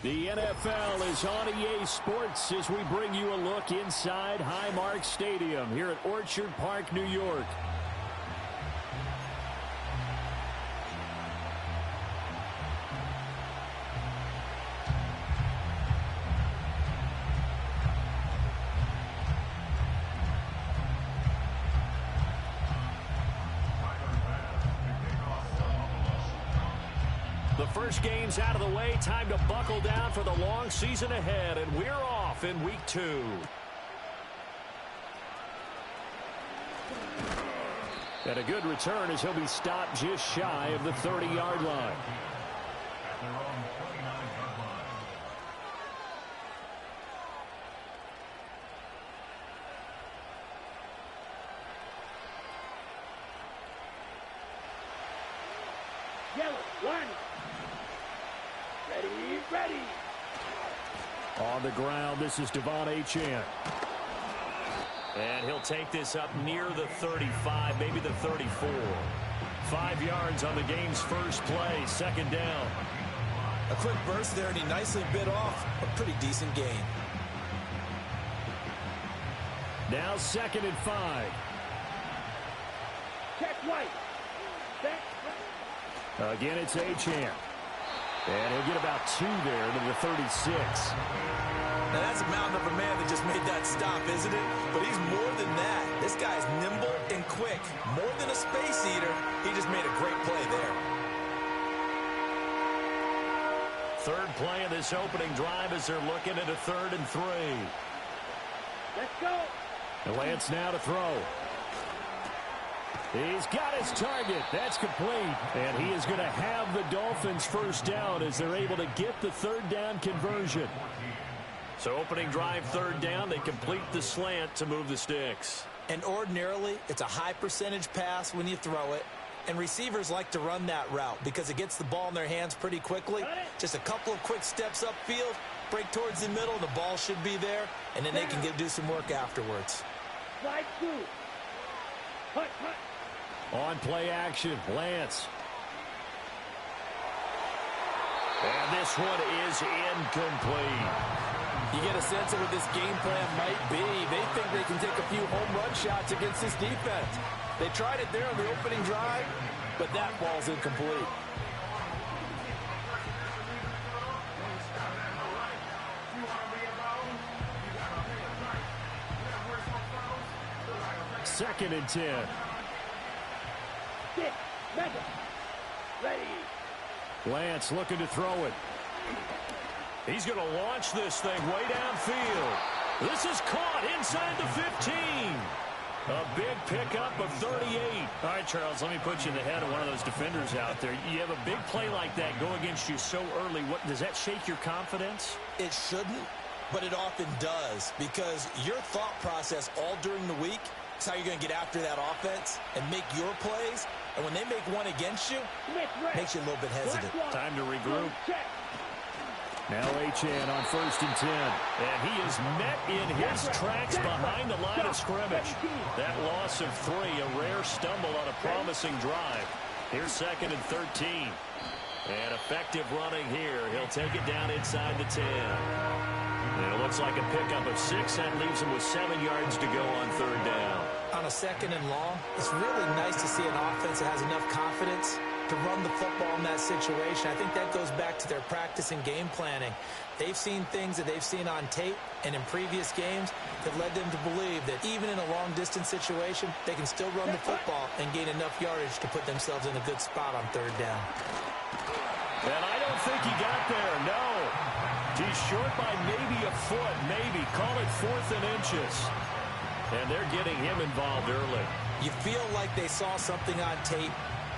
The NFL is on EA Sports as we bring you a look inside Highmark Stadium here at Orchard Park, New York. The first game's out of the way. Time to buckle down for the long season ahead, and we're off in week 2. And a good return as he'll be stopped just shy of the 30-yard line. Yellow, line. Ready. On the ground, this is Devon Achane. And he'll take this up near the 35, maybe the 34. 5 yards on the game's first play, second down. A quick burst there, and he nicely bit off a pretty decent gain. Now 2nd and 5. Check right. Again, it's Achane. And he'll get about 2 there to the 36. Now, that's a mountain of a man that just made that stop, isn't it? But he's more than that. This guy's nimble and quick. More than a space eater, he just made a great play there. Third play of this opening drive as they're looking at a 3rd and 3. Let's go. And Lance now to throw. He's got his target. That's complete. And he is going to have the Dolphins first down as they're able to get the 3rd down conversion. So opening drive 3rd down, they complete the slant to move the sticks. And ordinarily, it's a high percentage pass when you throw it. And receivers like to run that route because it gets the ball in their hands pretty quickly. Just a couple of quick steps upfield, break towards the middle, the ball should be there, and then they can do some work afterwards. Slide through. Hut. On play action, Lance. And this one is incomplete. You get a sense of what this game plan might be. They think they can take a few home run shots against this defense. They tried it there on the opening drive, but that ball's incomplete. Second and 10. Ready. Lance looking to throw it. He's going to launch this thing way downfield. This is caught inside the 15. A big pickup of 38. All right, Charles, let me put you in the head of one of those defenders out there. You have a big play like that go against you so early. What does that shake your confidence? It shouldn't, but it often does because your thought process all during the week is how you're going to get after that offense and make your plays. And when they make one against you, makes you a little bit hesitant. Time to regroup. Now Achane on 1st and 10. And he is met in his tracks behind the line of scrimmage. That loss of 3, a rare stumble on a promising drive. Here's 2nd and 13. And effective running here. He'll take it down inside the 10. And it looks like a pickup of 6. That leaves him with 7 yards to go on 3rd down. On a 2nd and long, it's really nice to see an offense that has enough confidence to run the football in that situation. I think that goes back to their practice and game planning. They've seen things that they've seen on tape and in previous games that led them to believe that even in a long-distance situation, they can still run the football and gain enough yardage to put themselves in a good spot on 3rd down. And I don't think he got there, no. He's short by maybe a foot, maybe. Call it 4th and inches. And they're getting him involved early. You feel like they saw something on tape,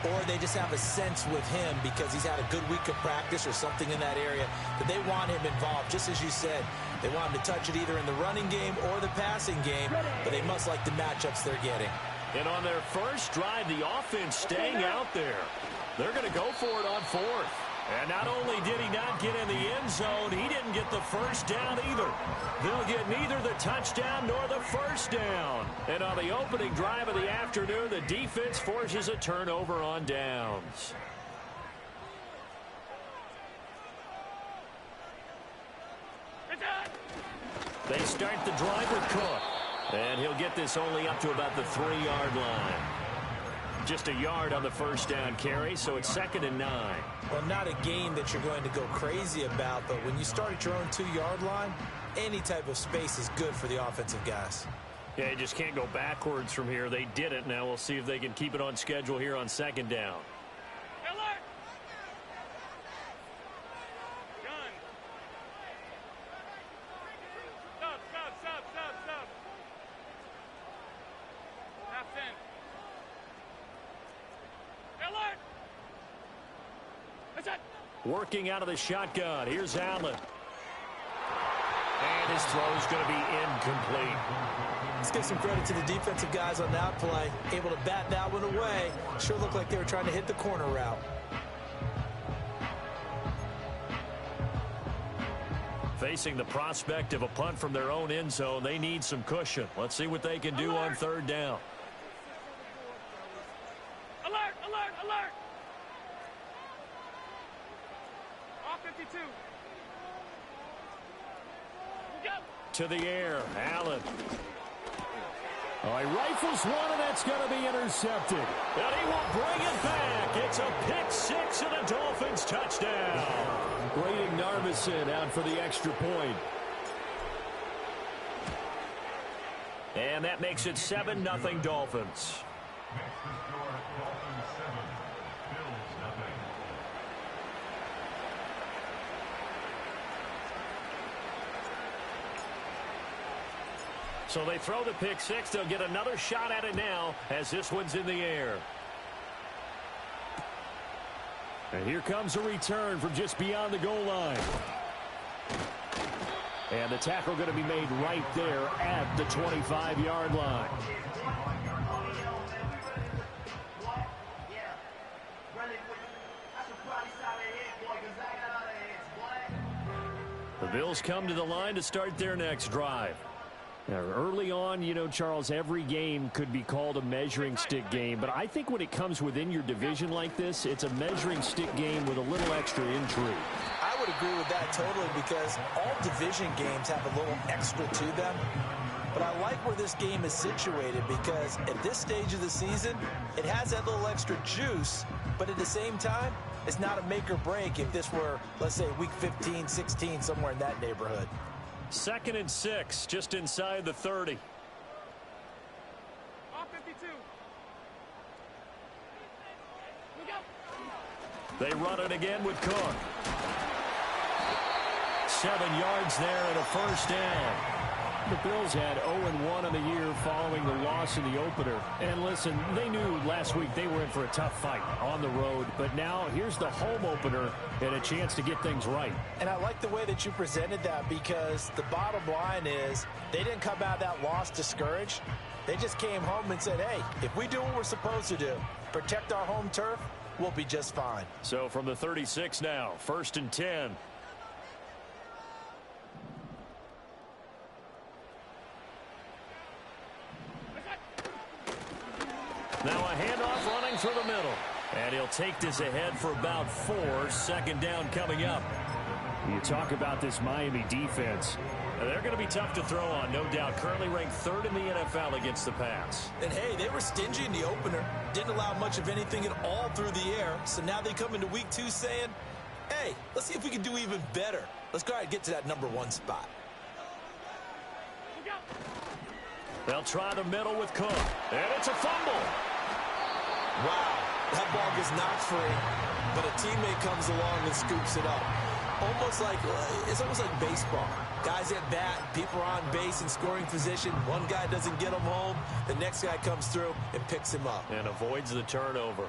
or they just have a sense with him because he's had a good week of practice or something in that area that they want him involved. Just as you said, they want him to touch it either in the running game or the passing game, but they must like the matchups they're getting. And on their first drive, the offense staying out there. They're going to go for it on 4th. And not only did he not get in the end zone, he didn't get the first down either. They'll get neither the touchdown nor the first down. And on the opening drive of the afternoon, the defense forces a turnover on downs. start the drive with Cook. And he'll get this only up to about the 3-yard line. Just a yard on the first down carry, so it's 2nd and 9. Well, not a game that you're going to go crazy about, but when you start at your own 2-yard line, any type of space is good for the offensive guys. Yeah, you just can't go backwards from here. They did it. Now we'll see if they can keep it on schedule here on 2nd down. Working out of the shotgun. Here's Allen. And his throw is going to be incomplete. Let's give some credit to the defensive guys on that play. Able to bat that one away. Sure looked like they were trying to hit the corner route. Facing the prospect of a punt from their own end zone, they need some cushion. Let's see what they can do on 3rd down. Alert, alert, alert! All 52. To the air, Allen. Oh, he rifles one, and that's going to be intercepted. And he will bring it back. It's a pick 6 and a Dolphins touchdown. Brady Narvison out for the extra point. And that makes it 7-0 Dolphins. So they throw the pick 6. They'll get another shot at it now as this one's in the air. And here comes a return from just beyond the goal line. And the tackle going to be made right there at the 25-yard line. The Bills come to the line to start their next drive. Now, early on, you know, Charles, every game could be called a measuring stick game. But I think when it comes within your division like this, it's a measuring stick game with a little extra intrigue. I would agree with that totally because all division games have a little extra to them. But I like where this game is situated because at this stage of the season, it has that little extra juice. But at the same time, it's not a make or break if this were, let's say, week 15, 16, somewhere in that neighborhood. 2nd and 6, just inside the 30. All 52. They run it again with Cook. 7 yards there and a first down. The Bills had 0-1 on the year following the loss in the opener. And listen, they knew last week they were in for a tough fight on the road. But now here's the home opener and a chance to get things right. And I like the way that you presented that because the bottom line is they didn't come out of that loss discouraged. They just came home and said, hey, if we do what we're supposed to do, protect our home turf, we'll be just fine. So from the 36 now, 1st and 10. Now a handoff running through the middle. And he'll take this ahead for about 4. 2nd down coming up. You talk about this Miami defense. They're going to be tough to throw on, no doubt. Currently ranked 3rd in the NFL against the pass. And, hey, they were stingy in the opener. Didn't allow much of anything at all through the air. So now they come into week 2 saying, hey, let's see if we can do even better. Let's go ahead and get to that number 1 spot. They'll try the middle with Cook. And it's a fumble. Wow, that ball gets knocked free, but a teammate comes along and scoops it up. It's almost like baseball. Guys at bat, people are on base in scoring position. One guy doesn't get him home. The next guy comes through and picks him up. And avoids the turnover.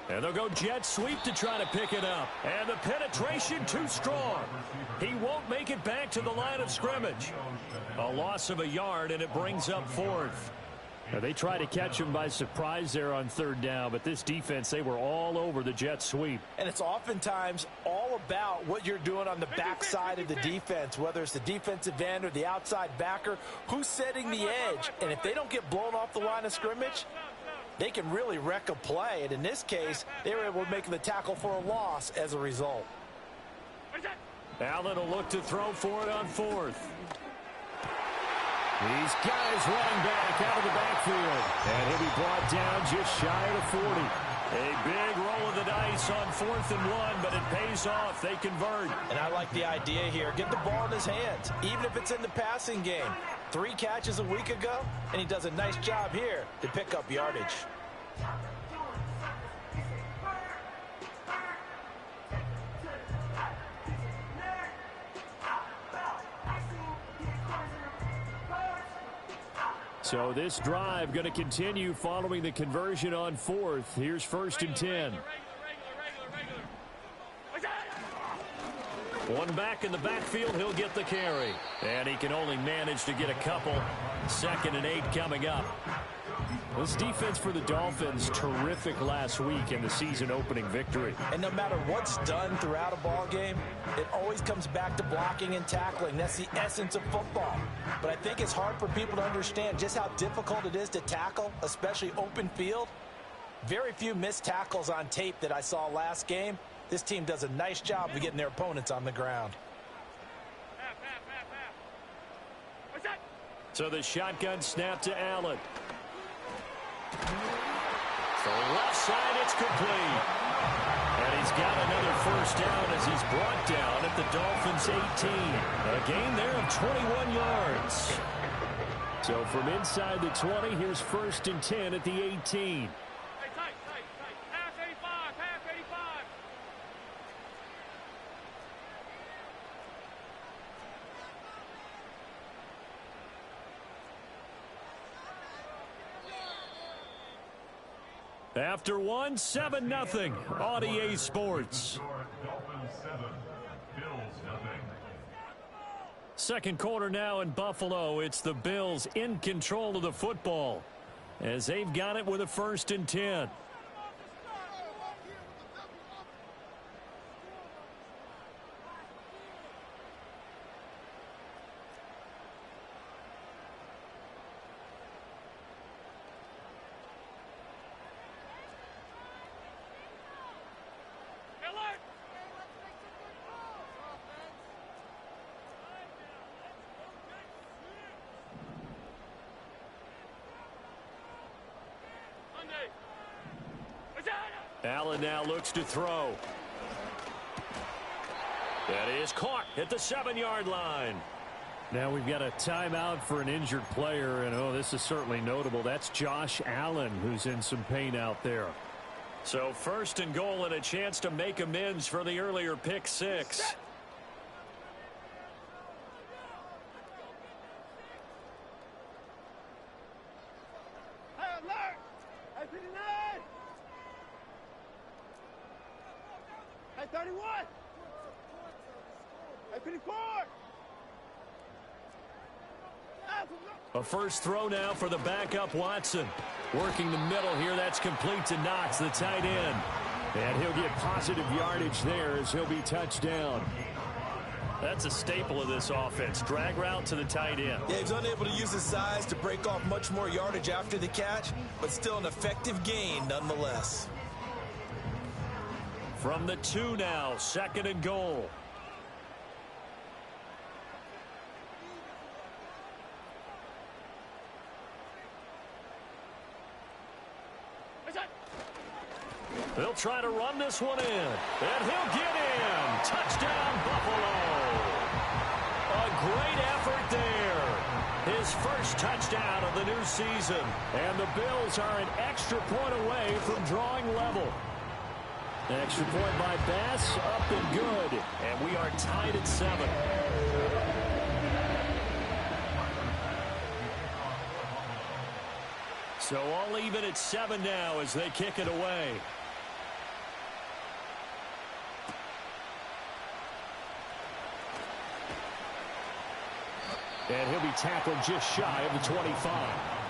And they'll go jet sweep to try to pick it up. And the penetration too strong. He won't make it back to the line of scrimmage. A loss of a yard, and it brings up 4th. Now, they try to catch him by surprise there on 3rd down, but this defense, they were all over the jet sweep. And it's oftentimes all about what you're doing on the backside of the defense, whether it's the defensive end or the outside backer, who's setting the edge. And if they don't get blown off the line of scrimmage, they can really wreck a play. And in this case, they were able to make the tackle for a loss as a result. Allen will look to throw for it on fourth. These guys running back out of the backfield. And he'll be brought down just shy of the 40. A big roll of the dice on 4th and 1, but it pays off. They convert. And I like the idea here. Get the ball in his hands, even if it's in the passing game. 3 catches a week ago, and he does a nice job here to pick up yardage. So this drive going to continue following the conversion on 4th. Here's 1st and 10. One back in the backfield, he'll get the carry. And he can only manage to get a couple. 2nd and 8 coming up. This defense for the Dolphins, terrific last week in the season opening victory. And no matter what's done throughout a ball game, it always comes back to blocking and tackling. That's the essence of football. But I think it's hard for people to understand just how difficult it is to tackle, especially open field. Very few missed tackles on tape that I saw last game. This team does a nice job of getting their opponents on the ground. So the shotgun snap to Allen. So left side, it's complete. And he's got another 1st down as he's brought down at the Dolphins' 18. A gain there of 21 yards. So from inside the 20, here's 1st and 10 at the 18. After 1, 7-0 on EA Sports. Second quarter now in Buffalo. It's the Bills in control of the football as they've got it with a 1st and 10. Allen now looks to throw. That is caught at the 7-yard line. Now we've got a timeout for an injured player, and oh, this is certainly notable. That's Josh Allen, who's in some pain out there. So 1st and goal and a chance to make amends for the earlier pick 6. A first throw now for the backup Watson. Working the middle here. That's complete to Knox, the tight end. And he'll get positive yardage there as he'll be touched down. That's a staple of this offense. Drag route to the tight end. Yeah, he's unable to use his size to break off much more yardage after the catch, but still an effective gain nonetheless. From the 2 now, 2nd and goal. They'll try to run this one in, and he'll get in. Touchdown, Buffalo. A great effort there. His first touchdown of the new season. And the Bills are an extra point away from drawing level. Extra point by Bass, up and good. And we are tied at 7. So all even at 7 now as they kick it away. And he'll be tackled just shy of the 25.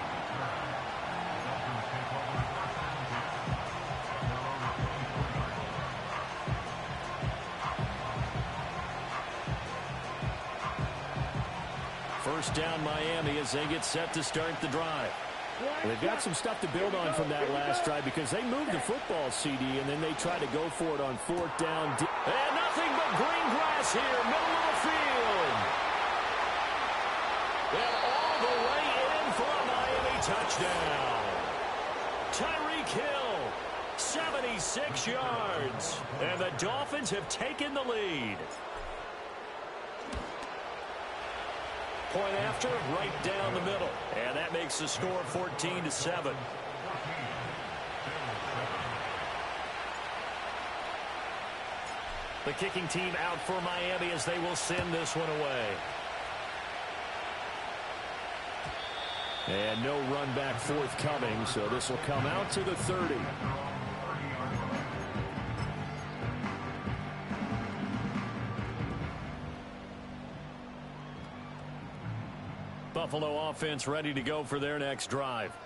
First down Miami as they get set to start the drive. They've got some stuff to build on from that last drive because they moved the football, CD, and then they tried to go for it on 4th down. And nothing but green grass here, middle of the field. And all the way in for a Miami touchdown. Tyreek Hill, 76 yards. And the Dolphins have taken the lead. Point after, right down the middle. And that makes the score 14-7. The kicking team out for Miami as they will send this one away. And no run back forthcoming, so this will come out to the 30. Buffalo offense ready to go for their next drive.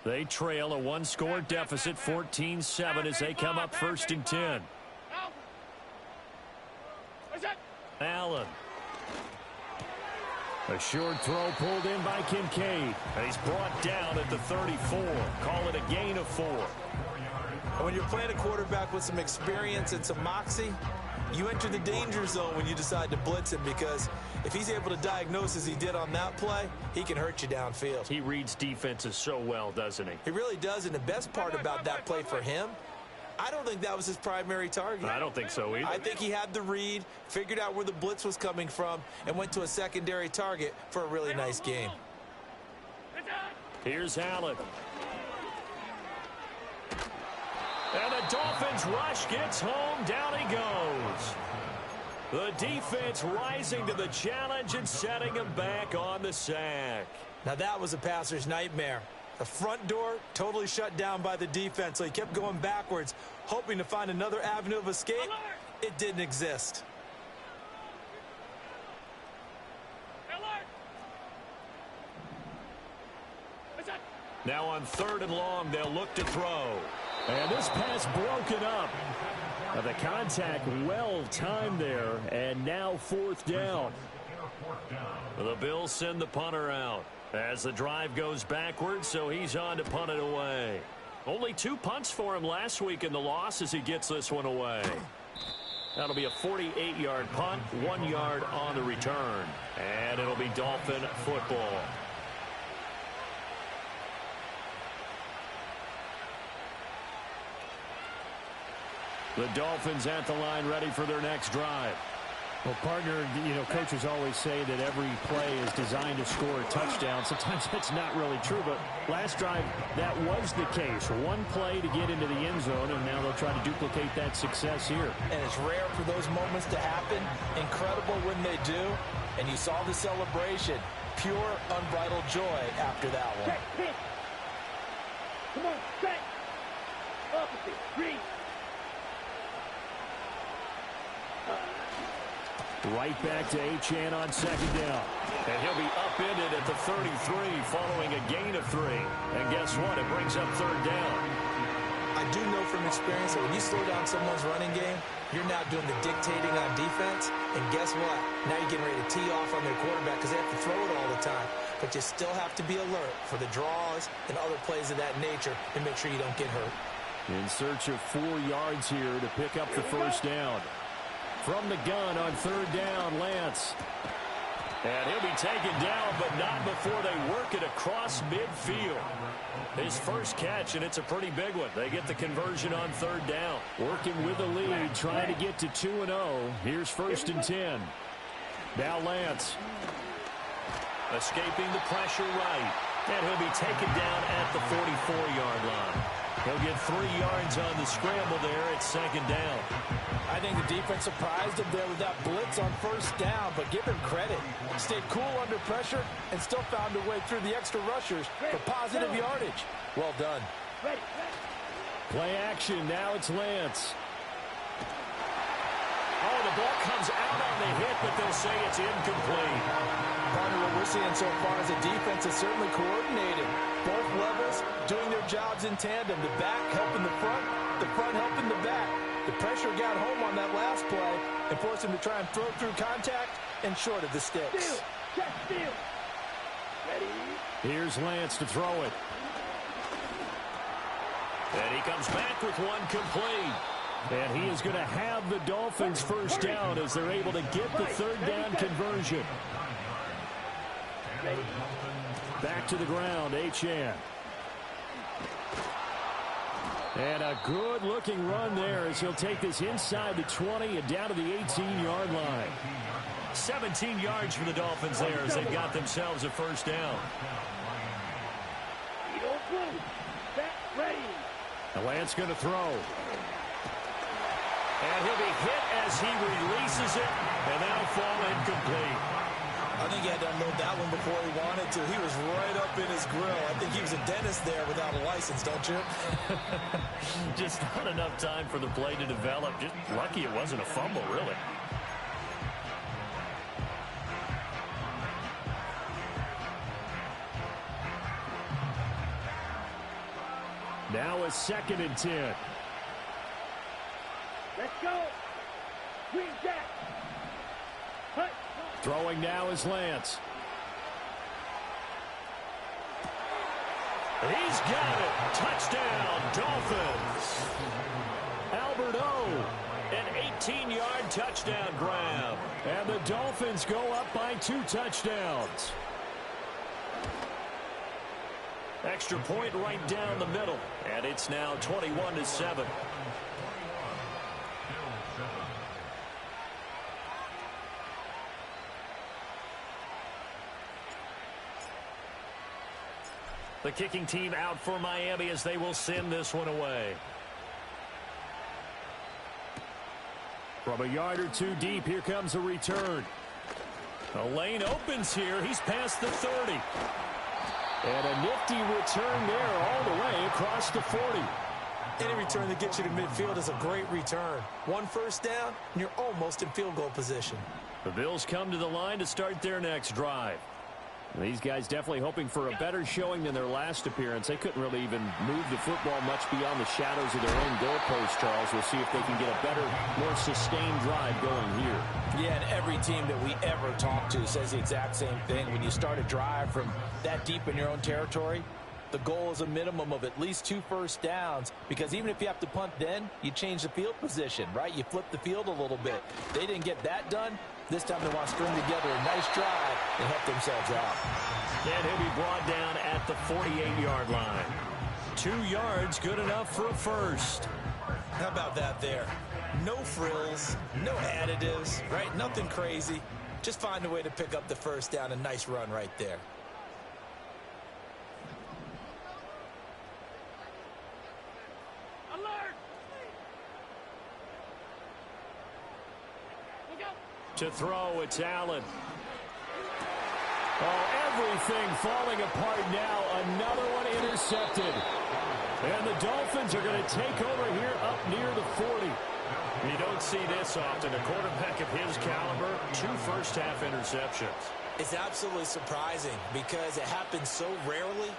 They trail a one-score deficit, 14-7, as they come up 1st and 10. Allen. A short throw pulled in by Kincaid. And he's brought down at the 34. Call it a gain of 4. And when you're playing a quarterback with some experience and some moxie, you enter the danger zone when you decide to blitz him, because if he's able to diagnose as he did on that play, he can hurt you downfield. He reads defenses so well, doesn't he? He really does, and the best part about that play for him, I don't think that was his primary target. I don't think so either. I think he had the read, figured out where the blitz was coming from, and went to a secondary target for a really nice game. Here's Allen. And the Dolphins rush gets home. Down he goes. The defense rising to the challenge and setting him back on the sack. Now that was a passer's nightmare. The front door totally shut down by the defense, so he kept going backwards, hoping to find another avenue of escape. It didn't exist. Now on 3rd and long, they'll look to throw. And this pass broken up. The contact well timed there, and now 4th down. The Bills send the punter out as the drive goes backwards, so he's on to punt it away. Only 2 punts for him last week in the loss as he gets this one away. That'll be a 48-yard punt, 1 yard on the return. And it'll be Dolphin football. The Dolphins at the line ready for their next drive. Well, partner, coaches always say that every play is designed to score a touchdown. Sometimes that's not really true, but last drive, that was the case. One play to get into the end zone, and now they'll try to duplicate that success here. And it's rare for those moments to happen. Incredible when they do. And you saw the celebration. Pure, unbridled joy after that one. Check, come on, check. Opposite, read. Right back to Achane on 2nd down. And he'll be upended at the 33 following a gain of 3. And guess what? It brings up 3rd down. I do know from experience that when you slow down someone's running game, you're now doing the dictating on defense. And guess what? Now you're getting ready to tee off on their quarterback because they have to throw it all the time. But you still have to be alert for the draws and other plays of that nature and make sure you don't get hurt. In search of 4 yards here to pick up the 1st down. From the gun on 3rd down, Lance. And he'll be taken down, but not before they work it across midfield. His first catch, and it's a pretty big one. They get the conversion on 3rd down. Working with the lead, trying to get to 2-0. Here's 1st and 10. Now Lance. Escaping the pressure right. And he'll be taken down at the 44-yard line. He'll get 3 yards on the scramble there at 2nd down. I think the defense surprised him there with that blitz on 1st down, but give him credit. Stayed cool under pressure and still found a way through the extra rushers for positive yardage. Well done. Play action. Now it's Lance. Oh, the ball comes out on the hit, but they'll say it's incomplete. Partner, what we're seeing so far is the defense is certainly coordinated. Both levels doing their jobs in tandem. The back helping the front helping the back. The pressure got home on that last play and forced him to try and throw through contact and short of the sticks. Steal. Check, steal. Ready. Here's Lance to throw it. And he comes back with one complete. And he is going to have the Dolphins first down as they're able to get the third down conversion. Back to the ground, Achane. And a good-looking run there as he'll take this inside the 20 and down to the 18-yard line. 17 yards for the Dolphins there as they've got themselves a first down. And Lance going to throw. And he'll be hit as he releases it, and that'll fall incomplete. I think he had to unload that one before he wanted to. He was right up in his grill. I think he was a dentist there without a license, don't you? Just not enough time for the play to develop. Just lucky it wasn't a fumble, really. Now a 2nd and 10. Let's go. Green Jack. Hut. Throwing now is Lance. He's got it. Touchdown, Dolphins. Albert O. An 18-yard touchdown grab. And the Dolphins go up by 2 touchdowns. Extra point right down the middle. And it's now 21-7. The kicking team out for Miami as they will send this one away. From a yard or 2 deep, here comes a return. The lane opens here. He's past the 30. And a nifty return there all the way across the 40. Any return that gets you to midfield is a great return. 1 first down, and you're almost in field goal position. The Bills come to the line to start their next drive. These guys definitely hoping for a better showing than their last appearance. They couldn't really even move the football much beyond the shadows of their own goalpost, Charles. We'll see if they can get a better, more sustained drive going here. Yeah, and every team that we ever talk to says the exact same thing. When you start a drive from that deep in your own territory, the goal is a minimum of at least 2 first downs, because even if you have to punt then, you change the field position, right? You flip the field a little bit. They didn't get that done. This time they want to string together a nice drive and help themselves out. And he'll be brought down at the 48-yard line. 2 yards, good enough for a first. How about that there? No frills, no additives, right? Nothing crazy. Just find a way to pick up the first down. A nice run right there. To throw, it's Allen. Oh, everything falling apart now. Another one intercepted. And the Dolphins are going to take over here up near the 40. You don't see this often. A quarterback of his caliber, 2 first-half interceptions. It's absolutely surprising because it happens so rarely.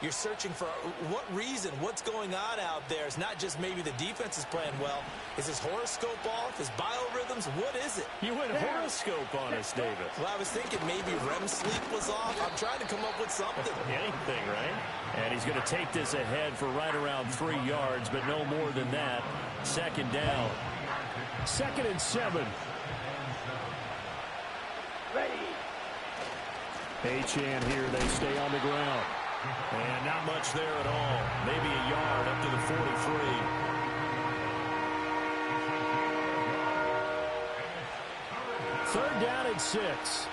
You're searching for what reason, what's going on out there. It's not just maybe the defense is playing well. Is his horoscope off? His biorhythms? What is it? You went horoscope on us, David. Well, I was thinking maybe REM sleep was off. I'm trying to come up with something. Anything, right? And he's going to take this ahead for right around 3 yards, but no more than that. 2nd down. 2nd and 7. Ready. Achane here. They stay on the ground. And not much there at all. Maybe a yard up to the 43. Third down and 6.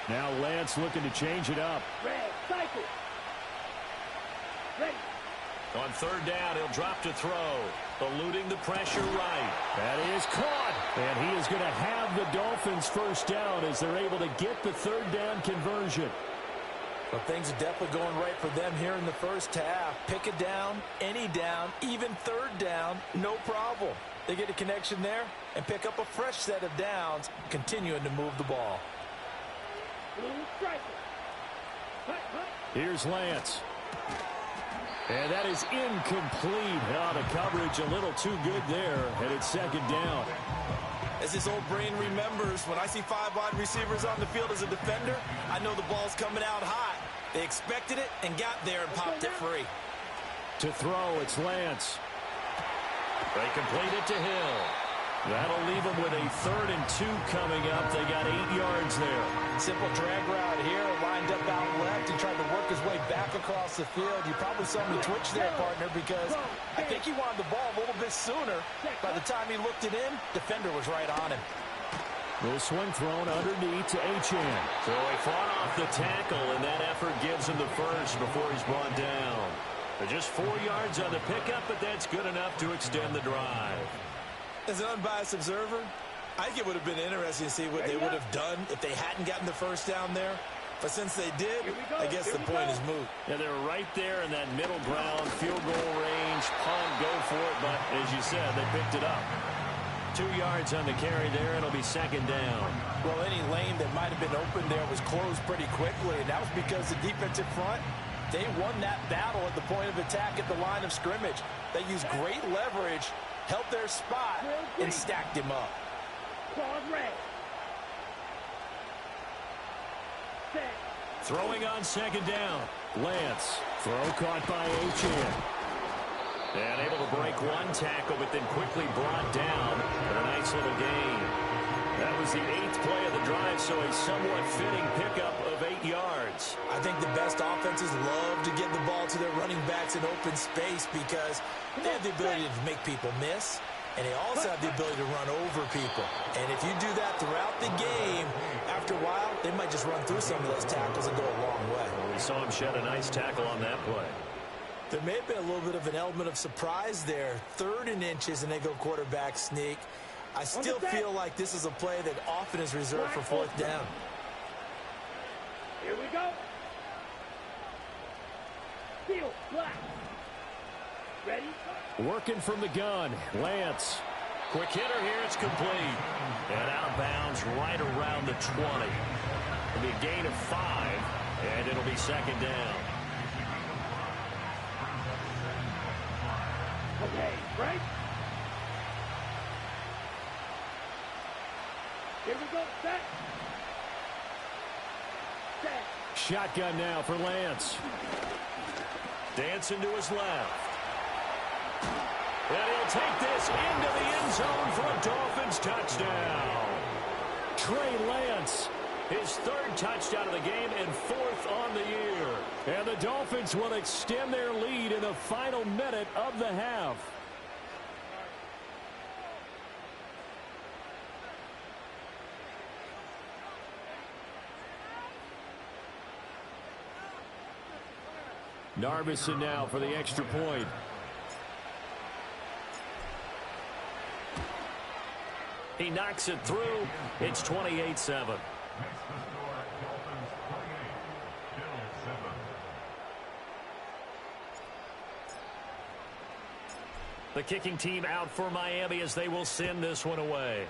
Now Lance looking to change it up. Red cycle. Ready. On 3rd down, he'll drop to throw. Eluding the pressure right. That is caught. And he is going to have the Dolphins first down as they're able to get the 3rd down conversion. Well, things are definitely going right for them here in the first half. Pick a down, any down, even 3rd down, no problem. They get a connection there and pick up a fresh set of downs, continuing to move the ball. Blue striker. Here's Lance. And that is incomplete. The coverage a little too good there, and it's 2nd down. As his old brain remembers, when I see 5 wide receivers on the field as a defender, I know the ball's coming out hot. They expected it and got there and popped it free. To throw, it's Lance. They complete it to Hill. That'll leave them with a 3rd and 2 coming up. They got 8 yards there. Simple drag route here, lined up out left and tried to work his way back across the field. You probably saw me twitch there, partner, because I think he wanted the ball a little bit sooner. By the time he looked it in, defender was right on him. Little swing thrown underneath to Achane. So he fought off the tackle, and that effort gives him the first before he's brought down. They're just 4 yards on the pickup, but that's good enough to extend the drive. As an unbiased observer, I think it would have been interesting to see what they would have done if they hadn't gotten the first down there. But since they did, I guess the point is moot. Yeah, they were right there in that middle ground, field goal range, punt, go for it. But as you said, they picked it up. 2 yards on the carry there, and it'll be 2nd down. Well, any lane that might have been open there was closed pretty quickly, and that was because the defensive front, they won that battle at the point of attack at the line of scrimmage. They used great leverage, held their spot, and stacked him up. Throwing on 2nd down. Lance. Throw caught by Achane. And able to break one tackle, but then quickly brought down for a nice little gain. That was the 8th play of the drive, so a somewhat fitting pickup of 8 yards. I think the best offenses love to get the ball to their running backs in open space because they have the ability to make people miss, and they also have the ability to run over people. And if you do that throughout the game, after a while, they might just run through some of those tackles and go a long way. Well, we saw him shed a nice tackle on that play. There may have been a little bit of an element of surprise there. 3rd and inches, and they go quarterback sneak. I still feel like this is a play that often is reserved for 4th down. Here we go. Field, black. Ready? Working from the gun. Lance. Quick hitter here. It's complete. And out of bounds right around the 20. It'll be a gain of 5, and it'll be 2nd down. Okay, right? Here we go, set. Set. Shotgun now for Lance. Dancing to his left. And he'll take this into the end zone for a Dolphins touchdown. Trey Lance, his 3rd touchdown of the game and 4th on the year. And the Dolphins will extend their lead in the final minute of the half. Narbison now for the extra point. He knocks it through. It's 28-7. The kicking team out for Miami as they will send this one away.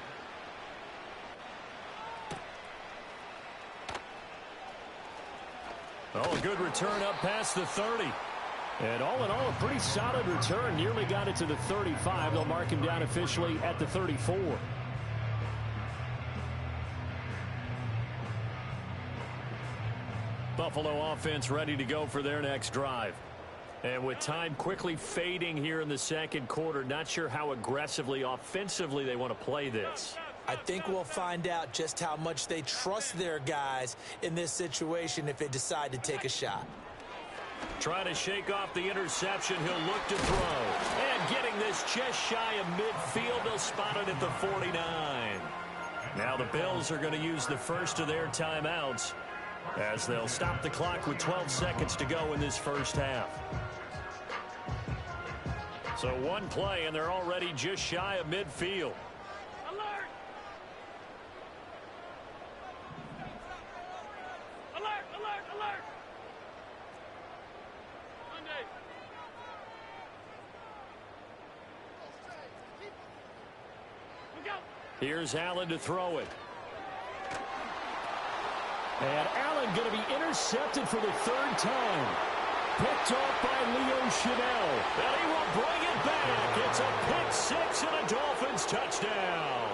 Oh, a good return up past the 30. And all in all, a pretty solid return. Nearly got it to the 35. They'll mark him down officially at the 34. Buffalo offense ready to go for their next drive. And with time quickly fading here in the 2nd quarter, not sure how aggressively, offensively they want to play this. I think we'll find out just how much they trust their guys in this situation if they decide to take a shot. Trying to shake off the interception. He'll look to throw. And getting this just shy of midfield. They'll spot it at the 49. Now the Bills are going to use the first of their timeouts as they'll stop the clock with 12 seconds to go in this first half. So one play, and they're already just shy of midfield. Alert! Alert, alert, alert! Monday. Look out! Here's Allen to throw it. And Allen going to be intercepted for the 3rd time. Picked off by Leo Chanel. And he will bring it back. It's a pick 6 and a Dolphins touchdown.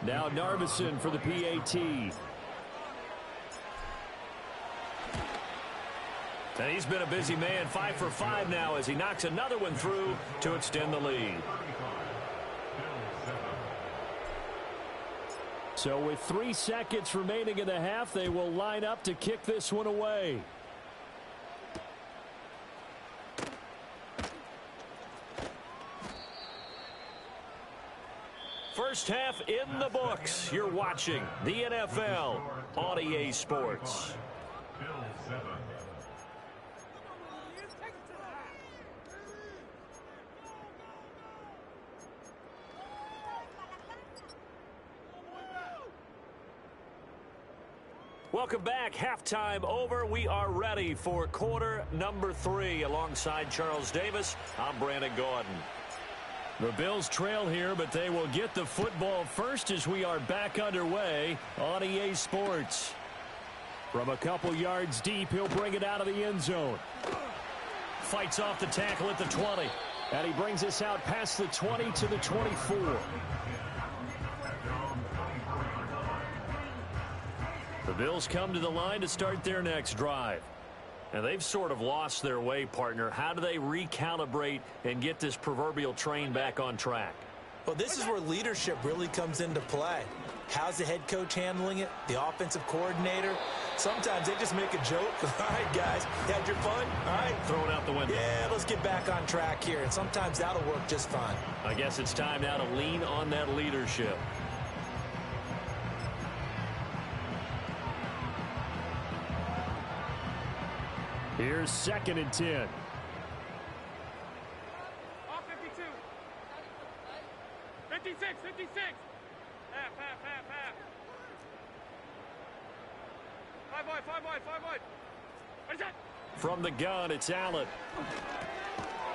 Now Narvison for the PAT. And he's been a busy man, 5 for 5 now as he knocks another one through to extend the lead. So with 3 seconds remaining in the half, they will line up to kick this one away. First half in the books. You're watching the NFL on EA Sports. Welcome back. Halftime over. We are ready for quarter number 3. Alongside Charles Davis, I'm Brandon Gordon. The Bills trail here, but they will get the football first as we are back underway on EA Sports. From a couple yards deep, he'll bring it out of the end zone. Fights off the tackle at the 20. And he brings us out past the 20 to the 24. The Bills come to the line to start their next drive. And they've sort of lost their way, partner. How do they recalibrate and get this proverbial train back on track? Well, this is where leadership really comes into play. How's the head coach handling it? The offensive coordinator? Sometimes they just make a joke. All right, guys, you had your fun? All right. Throw it out the window. Yeah, let's get back on track here. And sometimes that'll work just fine. I guess it's time now to lean on that leadership. Here's 2nd and 10. Off 52. 56, 56. Half. 5 wide. What is that? From the gun, it's Allen.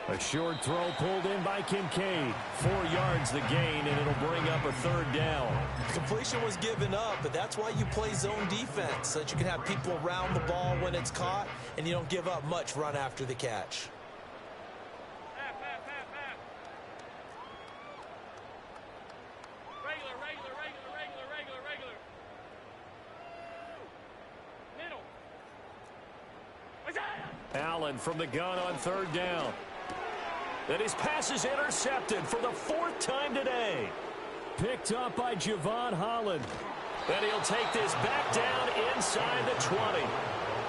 A short throw pulled in by Kincaid. 4 yards the gain, and it'll bring up a 3rd down. Completion was given up, but that's why you play zone defense, so that you can have people around the ball when it's caught, and you don't give up much run after the catch. Half. Regular. Middle. What's that? Allen from the gun on 3rd down. And his pass is intercepted for the 4th time today. Picked up by Javon Holland. And he'll take this back down inside the 20.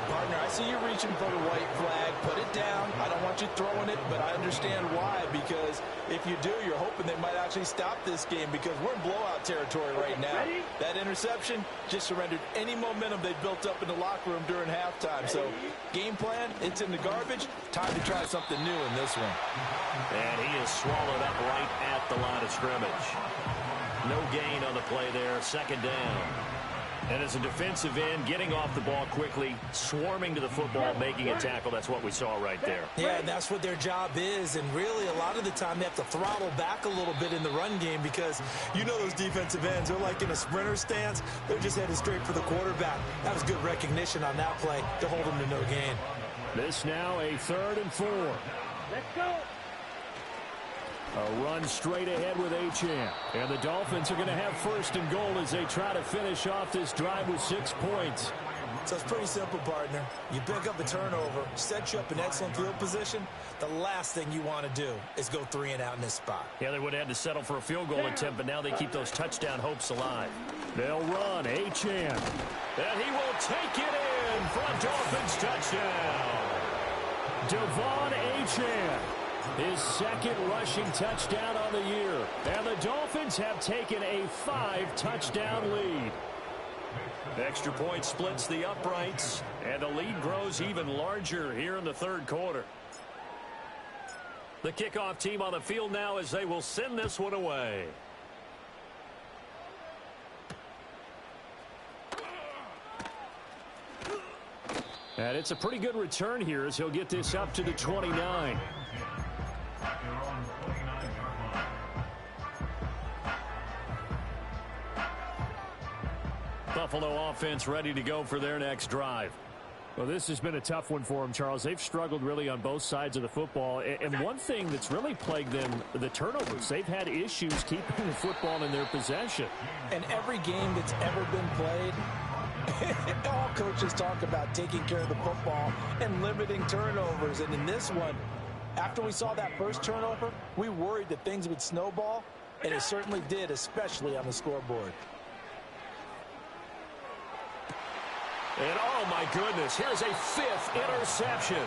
Partner, I see you reaching for the white flag. Put it down. I don't want you throwing it, but I understand why. Because if you do, you're hoping they might actually stop this game because we're in blowout territory right now. Ready? That interception just surrendered any momentum they built up in the locker room during halftime. So, game plan, it's in the garbage. Time to try something new in this one. And he is swallowed up right at the line of scrimmage. No gain on the play there. 2nd down. And as a defensive end, getting off the ball quickly, swarming to the football, making a tackle. That's what we saw right there. Yeah, and that's what their job is. And really, a lot of the time, they have to throttle back a little bit in the run game because you know those defensive ends, they're like in a sprinter stance. They're just headed straight for the quarterback. That was good recognition on that play to hold them to no gain. This now a 3rd and 4. Let's go. A run straight ahead with Achane. And the Dolphins are going to have 1st and goal as they try to finish off this drive with 6 points. So it's pretty simple, partner. You pick up a turnover, set you up in excellent field position. The last thing you want to do is go 3 and out in this spot. Yeah, they would have had to settle for a field goal attempt, but now they keep those touchdown hopes alive. They'll run. Achane. And he will take it in for a Dolphins touchdown. Devon Achane. His 2nd rushing touchdown on the year. And the Dolphins have taken a 5-touchdown lead. Extra point splits the uprights, and the lead grows even larger here in the 3rd quarter. The kickoff team on the field now as they will send this one away. And it's a pretty good return here as he'll get this up to the 29. Buffalo offense ready to go for their next drive. Well, this has been a tough one for them, Charles. They've struggled really on both sides of the football. And one thing that's really plagued them, the turnovers. They've had issues keeping the football in their possession. And every game that's ever been played, all coaches talk about taking care of the football and limiting turnovers. And in this one, after we saw that first turnover, we worried that things would snowball, and it certainly did, especially on the scoreboard. And, oh, my goodness, here's a fifth interception.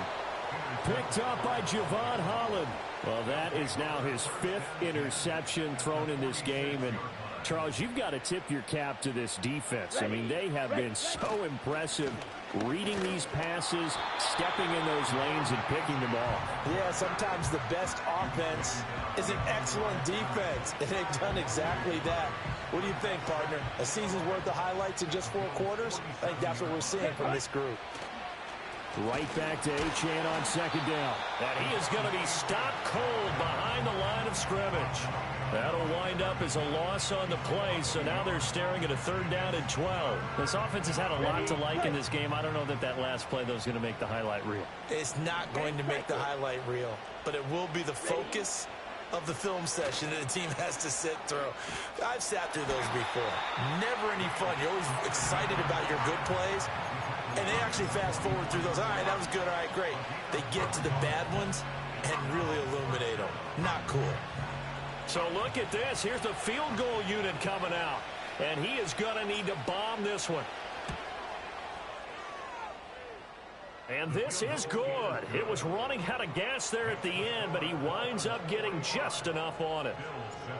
Picked up by Javon Holland. Well, that is now his fifth interception thrown in this game. And, Charles, you've got to tip your cap to this defense. I mean, they have been so impressive reading these passes, stepping in those lanes, and picking them off. Yeah, sometimes the best offense is an excellent defense, and they've done exactly that. What do you think, partner? A season's worth of highlights in just 4 quarters? I think that's what we're seeing from this group. Right back to Achane on second down. And he is going to be stopped cold behind the line of scrimmage. That'll wind up as a loss on the play, so now they're staring at a 3rd down and 12. This offense has had a lot to like in this game. I don't know that last play, though, is going to make the highlight reel. It's not going to make the highlight reel, but it will be the focus of the film session that the team has to sit through. I've sat through those before. Never any fun. You're always excited about your good plays, and they actually fast forward through those. All right, that was good. All right, great. They get to the bad ones and really illuminate them. Not cool. So look at this. Here's the field goal unit coming out, and he is going to need to bomb this one. And this is good. It was running out of gas there at the end, but he winds up getting just enough on it.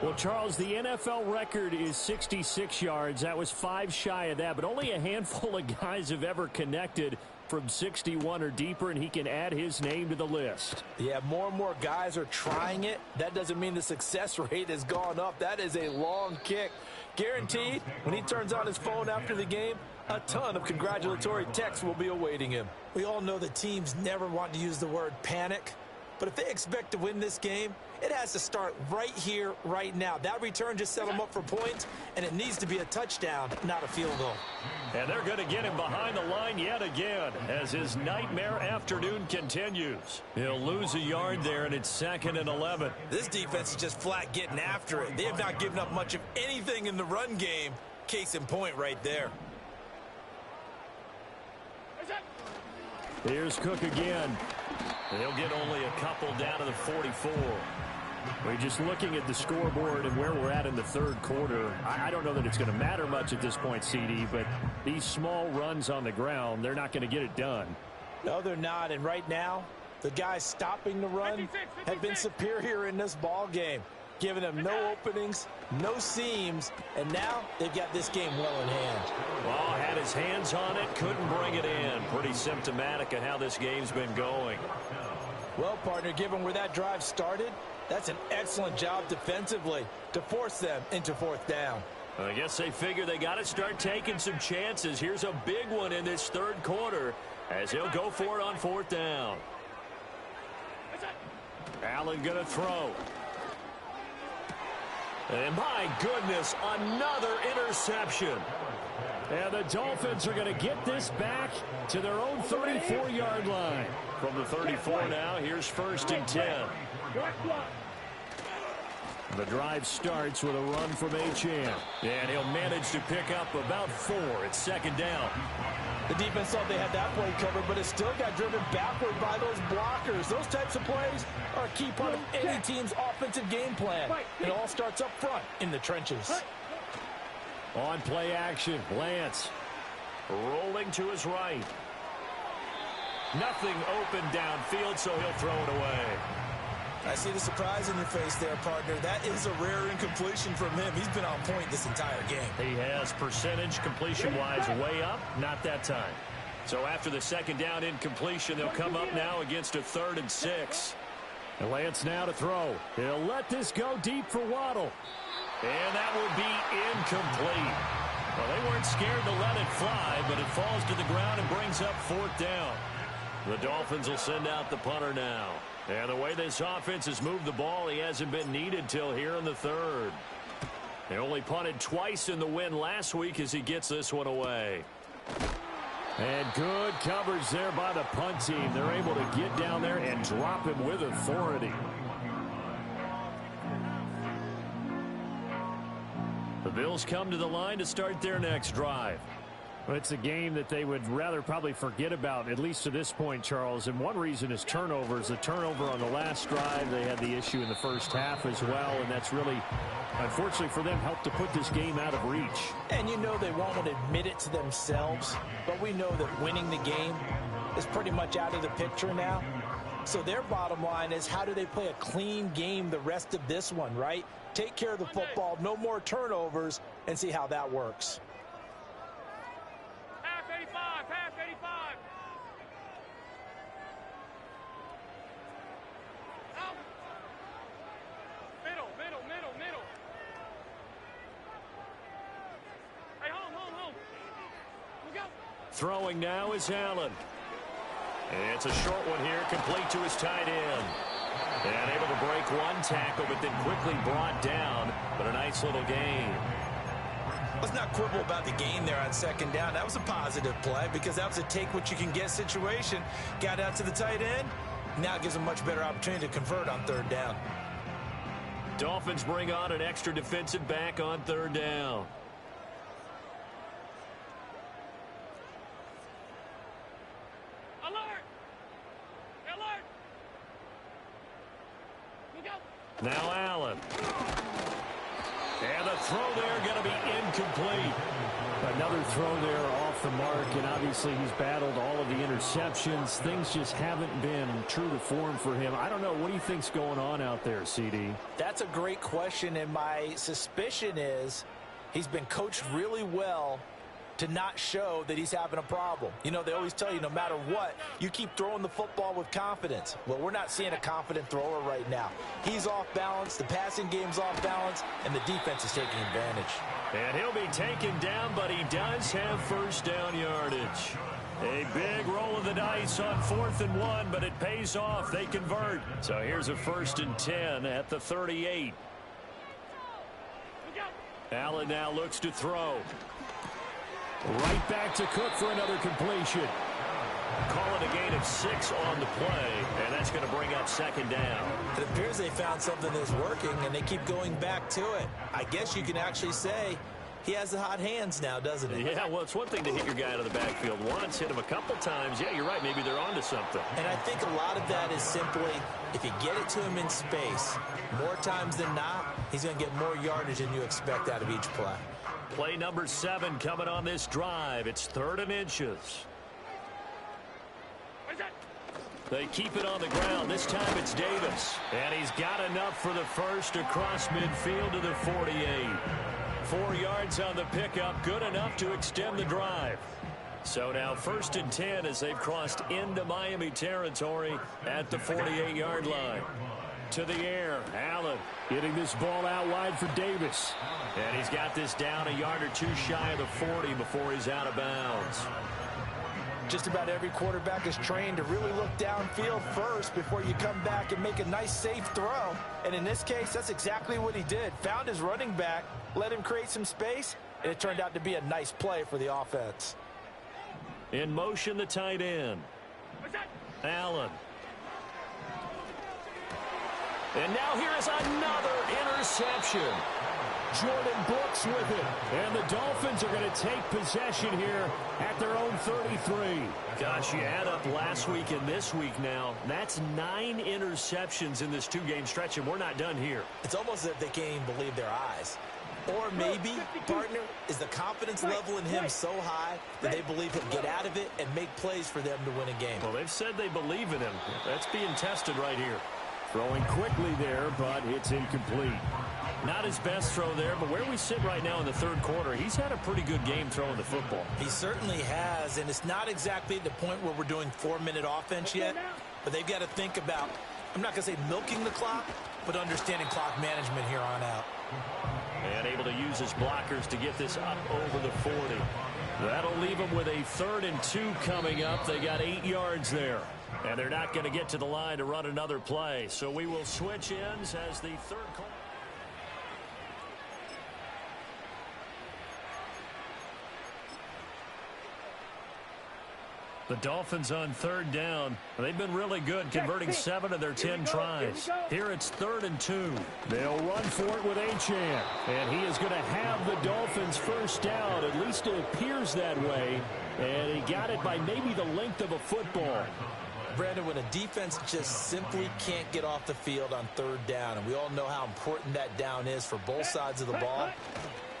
Well, Charles, the NFL record is 66 yards. That was 5 shy of that, but only a handful of guys have ever connected from 61 or deeper, and he can add his name to the list. Yeah, more and more guys are trying it. That doesn't mean the success rate has gone up. That is a long kick. Guaranteed, when he turns on his phone after the game, a ton of congratulatory texts will be awaiting him. We all know the teams never want to use the word panic, but if they expect to win this game, it has to start right here, right now. That return just set them up for points, and it needs to be a touchdown, not a field goal. And they're going to get him behind the line yet again as his nightmare afternoon continues. He'll lose a yard there, and it's 2nd and 11. This defense is just flat getting after it. They have not given up much of anything in the run game. Case in point right there. Here's Cook again. They'll get only a couple down to the 44. We're just looking at the scoreboard and where we're at in the 3rd quarter. I don't know that it's going to matter much at this point, CD, but these small runs on the ground, they're not going to get it done. No, they're not. And right now, the guys stopping the run have been superior in this ball game, giving them no openings, no seams, and now they've got this game well in hand. Well, had his hands on it, couldn't bring it in. Pretty symptomatic of how this game's been going. Well, partner, given where that drive started, that's an excellent job defensively to force them into 4th down. I guess they figure they got to start taking some chances. Here's a big one in this 3rd quarter as he'll go for it on 4th down. Allen going to throw. And my goodness, another interception. And the Dolphins are going to get this back to their own 34-yard line. From the 34 now, here's 1st and 10. The drive starts with a run from Achane. And he'll manage to pick up about 4. It's 2nd down. The defense thought they had that play covered, but it still got driven backward by those blockers. Those types of plays are a key part of any team's offensive game plan. It all starts up front in the trenches. On play action, Lance rolling to his right. Nothing open downfield, so he'll throw it away. I see the surprise in your face there, partner. That is a rare incompletion from him. He's been on point this entire game. He has percentage completion-wise way up, not that time. So after the 2nd down incompletion, they'll come up now against a 3rd and 6. And Lance now to throw. He'll let this go deep for Waddle. And that will be incomplete. Well, they weren't scared to let it fly, but it falls to the ground and brings up 4th down. The Dolphins will send out the punter now. And the way this offense has moved the ball, he hasn't been needed till here in the 3rd. They only punted twice in the win last week as he gets this one away. And good coverage there by the punt team. They're able to get down there and drop him with authority. The Bills come to the line to start their next drive. Well, it's a game that they would rather probably forget about, at least to this point, Charles. And one reason is turnovers. The turnover on the last drive, they had the issue in the first half as well. And that's really, unfortunately for them, helped to put this game out of reach. And you know they won't want to admit it to themselves. But we know that winning the game is pretty much out of the picture now. So their bottom line is, how do they play a clean game the rest of this one, right? Take care of the football, no more turnovers, and see how that works. Half 85, half 85. Out. Middle, middle, middle, middle. Hey, home. We'll go. Throwing now is Allen. It's a short one here, complete to his tight end. And able to break one tackle, but then quickly brought down. But a nice little gain. Let's not quibble about the gain there on second down. That was a positive play because that was a take-what-you-can-get situation. Got out to the tight end. Now gives a much better opportunity to convert on third down. Dolphins bring on an extra defensive back on third down. Alert! Alert! We'll go. Now Allen. And the throw there going to be incomplete. Another throw there off the mark, and obviously he's battled all of the interceptions. Things just haven't been true to form for him. I don't know. What do you think's going on out there, CD? That's a great question, and my suspicion is he's been coached really well to not show that he's having a problem. You know, they always tell you no matter what, you keep throwing the football with confidence. Well, we're not seeing a confident thrower right now. He's off balance, the passing game's off balance, and the defense is taking advantage. And he'll be taken down, but he does have first down yardage. A big roll of the dice on 4th and 1, but it pays off. They convert. So here's a 1st and 10 at the 38. Allen now looks to throw. Right back to Cook for another completion. Call it a gain of 6 on the play, and that's going to bring up second down. It appears they found something that's working, and they keep going back to it. I guess you can actually say he has the hot hands now, doesn't he? Yeah, well, it's one thing to hit your guy out of the backfield once, hit him a couple times. Yeah, you're right. Maybe they're onto something. And I think a lot of that is simply if you get it to him in space, more times than not, he's going to get more yardage than you expect out of each play. Play number 7 coming on this drive. It's 3rd and inches. They keep it on the ground. This time it's Davis. And he's got enough for the first across midfield to the 48. 4 yards on the pickup. Good enough to extend the drive. So now 1st and 10 as they've crossed into Miami territory at the 48-yard line. To the air, Allen getting this ball out wide for Davis. And he's got this down a yard or two shy of the 40 before he's out of bounds. Just about every quarterback is trained to really look downfield first before you come back and make a nice, safe throw. And in this case, that's exactly what he did. Found his running back, let him create some space, and it turned out to be a nice play for the offense. In motion, the tight end. Allen. And now here is another interception. Jordan Brooks with it. And the Dolphins are going to take possession here at their own 33. Gosh, you add up last week and this week now. That's 9 interceptions in this 2-game stretch, and we're not done here. It's almost as if they can't even believe their eyes. Or maybe, partner, is the confidence level in him so high that they believe he'll get out of it and make plays for them to win a game. Well, they've said they believe in him. That's being tested right here. Throwing quickly there, but it's incomplete. Not his best throw there, but where we sit right now in the 3rd quarter, he's had a pretty good game throwing the football. He certainly has, and it's not exactly the point where we're doing 4-minute offense yet, but they've got to think about, I'm not going to say milking the clock, but understanding clock management here on out. And able to use his blockers to get this up over the 40. That'll leave them with a 3rd and 2 coming up. They got 8 yards there. And they're not going to get to the line to run another play. So we will switch ends as the 3rd quarter. The Dolphins on third down. They've been really good, converting 7 of their 10 tries. Here it's 3rd and 2. They'll run for it with Achane. And he is going to have the Dolphins first down. At least it appears that way. And he got it by maybe the length of a football. Brandon, when a defense just simply can't get off the field on third down, and we all know how important that down is for both sides of the ball,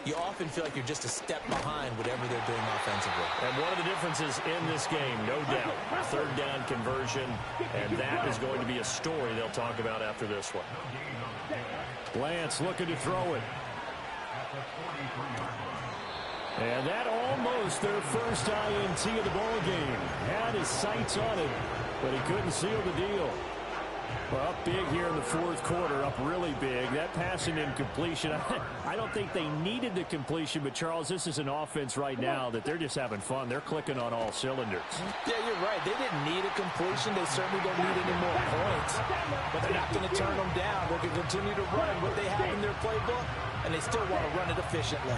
you often feel like you're just a step behind whatever they're doing offensively. And one of the differences in this game, no doubt, third down conversion, and that is going to be a story they'll talk about after this one. Lance looking to throw it. And that almost their first INT of the ball game. Had his sights on it, but he couldn't seal the deal. Well, up big here in the fourth quarter, up really big. That passing incompletion, I don't think they needed the completion, but Charles, this is an offense right now that they're just having fun. They're clicking on all cylinders. Yeah, you're right. They didn't need a completion. They certainly don't need any more points, but they're not going to turn them down. They're going to continue to run what they have in their playbook, and they still want to run it efficiently.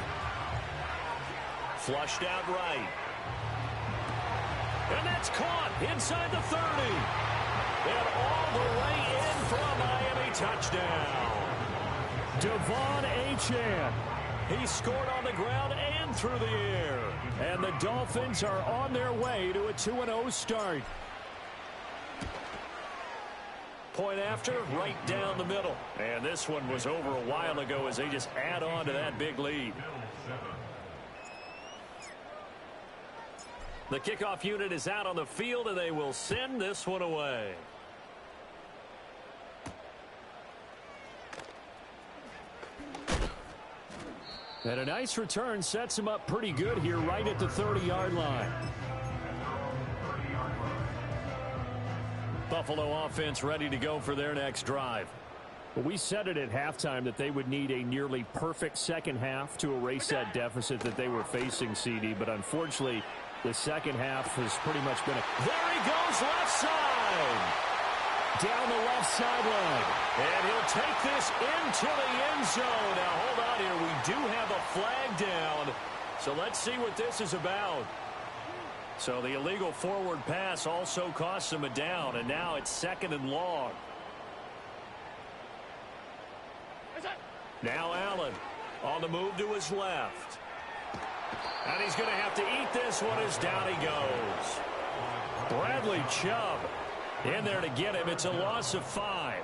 Flushed out right. And that's caught inside the 30. And all the way in for a Miami touchdown. Devon Achane. He scored on the ground and through the air. And the Dolphins are on their way to a 2-0 start. Point after, right down the middle. And this one was over a while ago as they just add on to that big lead. The kickoff unit is out on the field, and they will send this one away. And a nice return sets him up pretty good here right at the 30-yard line. Buffalo offense ready to go for their next drive. Well, we said it at halftime that they would need a nearly perfect second half to erase that deficit that they were facing, CD, but unfortunately, the second half has pretty much been a... There he goes, left side. Down the left sideline. And he'll take this into the end zone. Now, hold on here. We do have a flag down. So let's see what this is about. So the illegal forward pass also costs him a down. And now it's 2nd and long. Now Allen on the move to his left. And he's going to have to eat this one as down he goes. Bradley Chubb in there to get him. It's a loss of 5.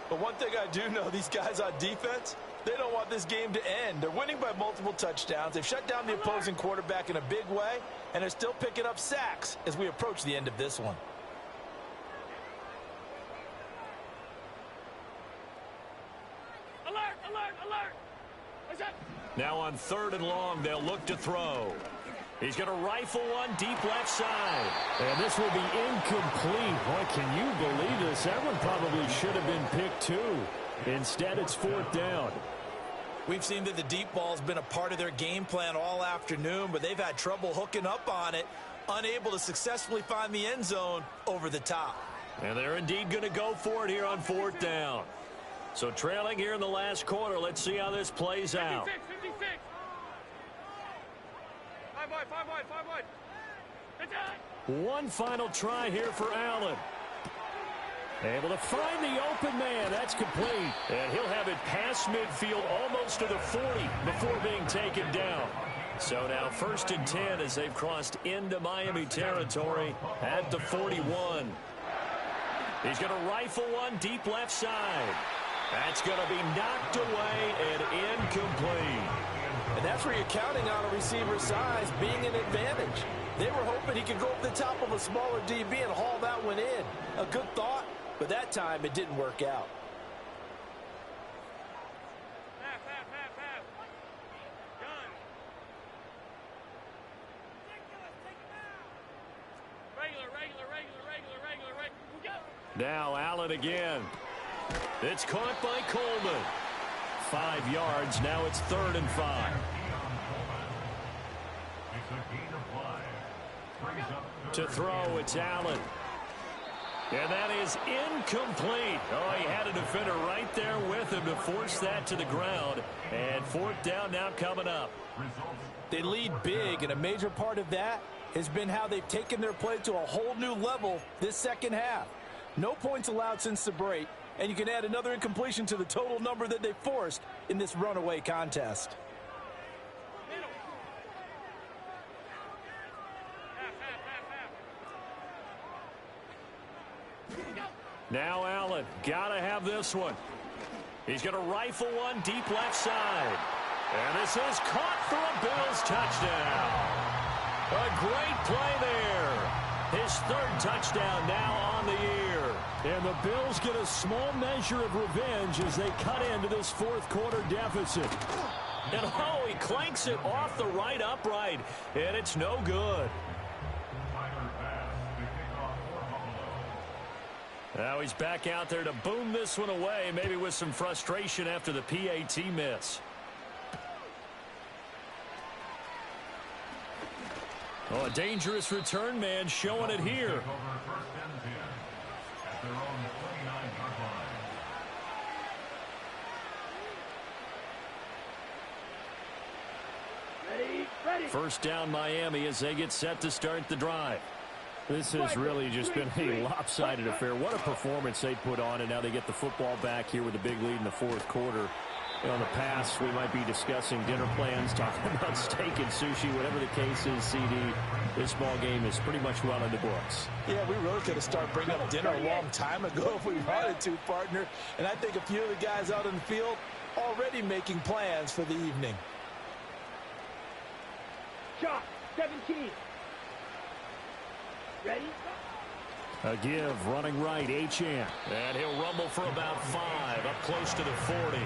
But one thing I do know, these guys on defense, they don't want this game to end. They're winning by multiple touchdowns. They've shut down the opposing quarterback in a big way, and they're still picking up sacks as we approach the end of this one. Alert, alert, alert. What's up? Now on 3rd and long, they'll look to throw. He's going to rifle one deep left side. And this will be incomplete. Boy, can you believe this? That one probably should have been picked too. Instead, it's 4th down. We've seen that the deep ball has been a part of their game plan all afternoon, but they've had trouble hooking up on it, unable to successfully find the end zone over the top. And they're indeed going to go for it here on 4th down. So trailing here in the last quarter, let's see how this plays out. 56. 5 wide. Good time. One final try here for Allen. Able to find the open man. That's complete. And he'll have it past midfield almost to the 40 before being taken down. So now 1st and 10 as they've crossed into Miami territory at the 41. He's going to rifle one deep left side. That's going to be knocked away and incomplete. And that's where you're counting on a receiver's size being an advantage. They were hoping he could go up the top of a smaller DB and haul that one in. A good thought, but that time it didn't work out. Pass. Gun. Regular. We go. Now Allen again. It's caught by Coleman. 5 yards. Now it's 3rd and 5. To throw, it's Allen. And that is incomplete. Oh, he had a defender right there with him to force that to the ground. And 4th down now coming up. They lead big, and a major part of that has been how they've taken their play to a whole new level this second half. No points allowed since the break, and you can add another incompletion to the total number that they forced in this runaway contest. Now Allen, gotta have this one. He's going to rifle one deep left side. And this is caught for a Bills touchdown. A great play there. His third touchdown now on the year. And the Bills get a small measure of revenge as they cut into this fourth quarter deficit. And oh, he clanks it off the right upright. And it's no good. Now he's back out there to boom this one away, maybe with some frustration after the PAT miss. Oh, a dangerous return man showing it here. First down Miami as they get set to start the drive. This has really just been a lopsided affair. What a performance they put on, and now they get the football back here with a big lead in the fourth quarter. In the past, we might be discussing dinner plans, talking about steak and sushi, whatever the case is, CD. This ball game is pretty much well in the books. Yeah, we really could have started bringing up dinner a long time ago if we wanted to, partner. And I think a few of the guys out in the field already making plans for the evening. Shot, 17. Ready? A give, running right, Achane. And he'll rumble for about 5, up close to the 40.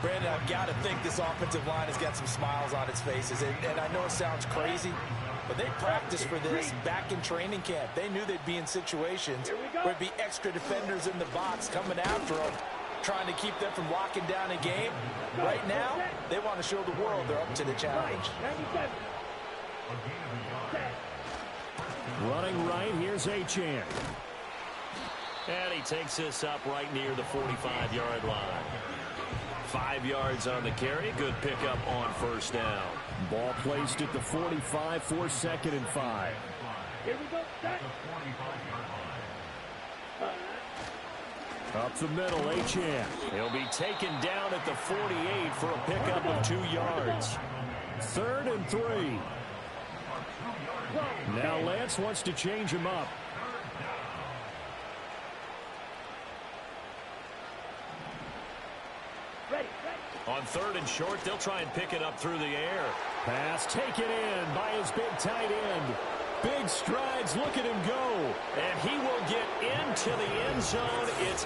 Brandon, I've got to think this offensive line has got some smiles on its faces. And I know it sounds crazy, but they practiced for this back in training camp. They knew they'd be in situations where there'd be extra defenders in the box coming after them, trying to keep them from locking down a game. Right now, they want to show the world they're up to the challenge. Running right, here's Achane. And he takes this up right near the 45-yard line. 5 yards on the carry. Good pickup on first down. Ball placed at the 45 for 2nd and 5. Here we go. Set. Up the middle, Achane. He'll be taken down at the 48 for a pickup of 2 yards. 3rd and 3. Now Lance wants to change him up. Ready. On 3rd and short, they'll try and pick it up through the air. Pass taken in by his big tight end. Big strides, look at him go. And he will get into the end zone. It's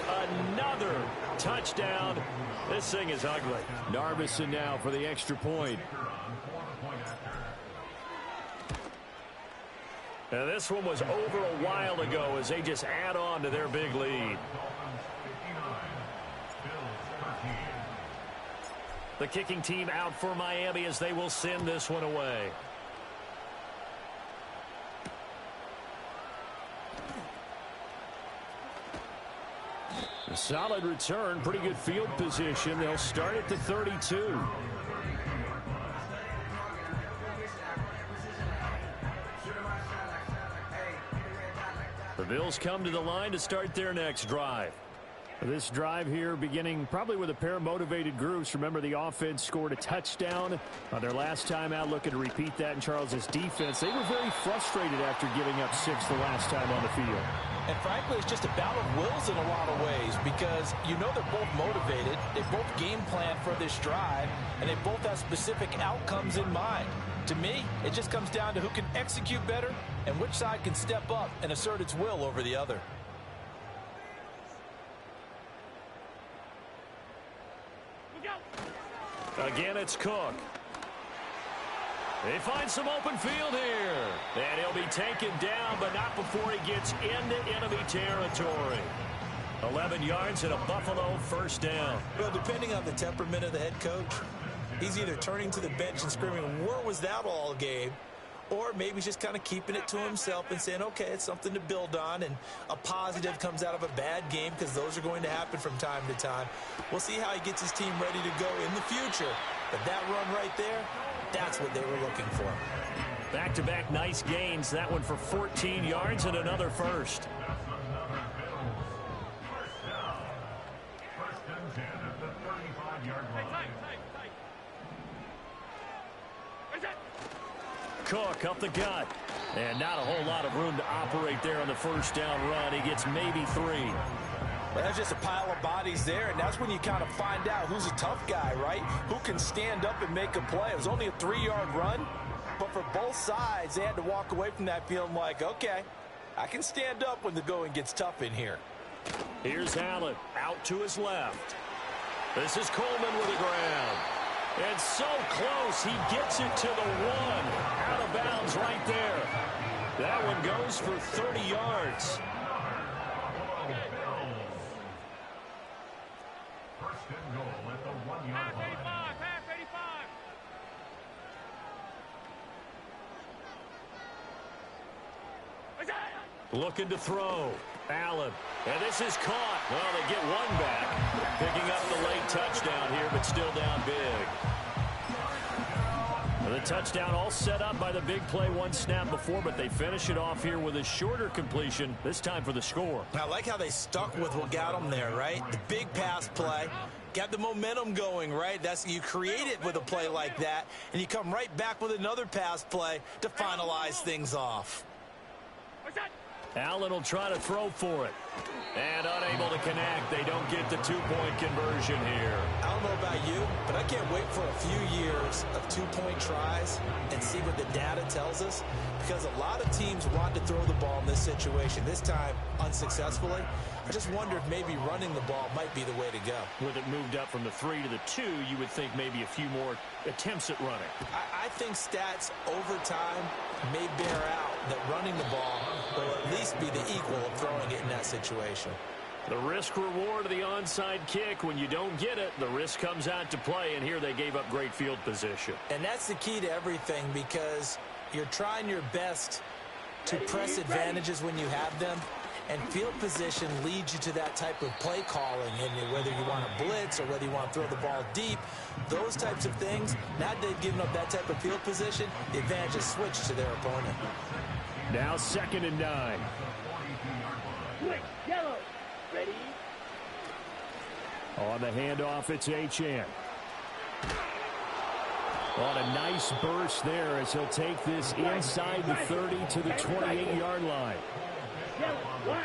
another touchdown. This thing is ugly. Narvison now for the extra point. Now this one was over a while ago as they just add on to their big lead. The kicking team out for Miami as they will send this one away. A solid return, pretty good field position. They'll start at the 32. The Bills come to the line to start their next drive. This drive here beginning probably with a pair of motivated groups. Remember, the offense scored a touchdown on their last time out, looking to repeat that in Charles's defense. They were very frustrated after giving up 6 the last time on the field. And frankly, it's just a battle of wills in a lot of ways because you know they're both motivated, they both game plan for this drive, and they both have specific outcomes in mind. To me, it just comes down to who can execute better and which side can step up and assert its will over the other. Again, it's Cook. They find some open field here. And he'll be taken down, but not before he gets into enemy territory. 11 yards and a Buffalo first down. Well, depending on the temperament of the head coach, he's either turning to the bench and screaming, "Where was that all game?" Or maybe just kind of keeping it to himself and saying, okay, it's something to build on, and a positive comes out of a bad game because those are going to happen from time to time. We'll see how he gets his team ready to go in the future. But that run right there, that's what they were looking for. Back-to-back nice gains. That one for 14 yards and another first. Cook up the gut. And not a whole lot of room to operate there on the first down run. He gets maybe 3. Well, that's just a pile of bodies there, and that's when you kind of find out who's a tough guy, right? Who can stand up and make a play. It was only a 3-yard run, but for both sides, they had to walk away from that feeling like, okay, I can stand up when the going gets tough in here. Here's Allen out to his left. This is Coleman with the ground. And so close, he gets it to the 1. Out of bounds right there. That one goes for 30 yards. First and goal at the 1-yard line. Pass 85. Looking to throw. Allen. And this is caught. Well, they get one back. Picking up the late touchdown here, but still down big. The touchdown all set up by the big play one snap before, but they finish it off here with a shorter completion, this time for the score. I like how they stuck with what got them there, right? The big pass play. Got the momentum going, right? That's you create it with a play like that, and you come right back with another pass play to finalize things off. Allen will try to throw for it. And unable to connect. They don't get the two-point conversion here. I don't know about you, but I can't wait for a few years of two-point tries and see what the data tells us, because a lot of teams want to throw the ball in this situation, this time unsuccessfully. I just wonder if maybe running the ball might be the way to go. With it moved up from the 3 to the 2, you would think maybe a few more attempts at running. I think stats over time may bear out that running the ball will at least be the equal of throwing it in that situation. The risk-reward of the onside kick. When you don't get it, the risk comes out to play, and here they gave up great field position. And that's the key to everything, because you're trying your best to press advantages when you have them, and field position leads you to that type of play calling, and whether you want to blitz or whether you want to throw the ball deep, those types of things. Now that they've given up that type of field position, the advantage is switched to their opponent. Now 2nd and 9. Switch, yellow, ready. On the handoff, it's Achane. On a nice burst there as he'll take this inside the 30 to the 28-yard line. Yellow, one.